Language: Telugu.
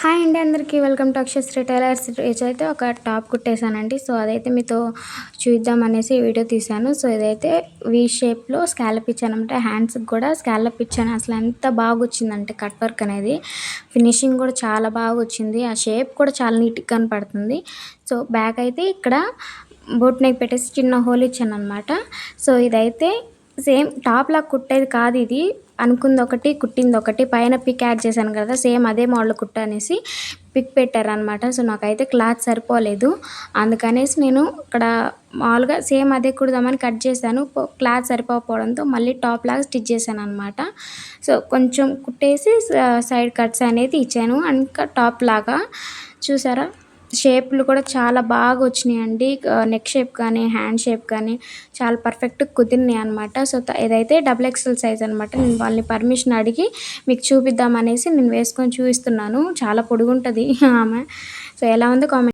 హాయ్ అండి అందరికీ వెల్కమ్ టు అక్షశ్రీ టైలర్స్. అయితే ఒక టాప్ కుట్టేశానండి. సో అదైతే మీతో చూద్దామనేసి వీడియో తీశాను. సో ఇదైతే వి షేప్లో స్కాలప్ ఇచ్చానమాట. హ్యాండ్స్కి కూడా స్కాలప్ ఇచ్చాను. అసలు ఎంత బాగా వచ్చిందంటే కట్ వర్క్ అనేది ఫినిషింగ్ కూడా చాలా బాగా వచ్చింది. ఆ షేప్ కూడా చాలా నీట్గా కనపడుతుంది. సో బ్యాక్ అయితే ఇక్కడ బోట్ నెక్ పెట్టేసి చిన్న హోల్ ఇచ్చాను అనమాట. సో ఇదైతే సేమ్ టాప్ లాగా కుట్టేది కాదు, ఇది అనుకుంది ఒకటి కుట్టింది ఒకటి. పైన పిక్ యాడ్ చేశాను కదా, సేమ్ అదే మోడల్ కుట్ట అనేసి పిక్ పెట్టారనమాట. సో నాకైతే క్లాత్ సరిపోలేదు, అందుకనేసి నేను ఇక్కడ మామూలుగా సేమ్ అదే కుడదామని కట్ చేశాను. క్లాత్ సరిపోకపోవడంతో మళ్ళీ టాప్ లాగా స్టిచ్ చేశాను అనమాట. సో కొంచెం కుట్టేసి సైడ్ కట్స్ అనేది ఇచ్చాను. ఇంకా టాప్ లాగా చూసారా, షేప్లు కూడా చాలా బాగా వచ్చినాయండి. నెక్ షేప్ కానీ హ్యాండ్ షేప్ కానీ చాలా పర్ఫెక్ట్గా కుదిరినాయి అనమాట. సో ఇదైతే డబుల్ ఎక్స్ఎల్ సైజ్ అనమాట. నేను వాళ్ళని పర్మిషన్ అడిగి మీకు చూపిద్దామనేసి నేను వేసుకొని చూపిస్తున్నాను. చాలా పొడుగుంటుంది ఆమె. సో ఎలా ఉందో కామెంట్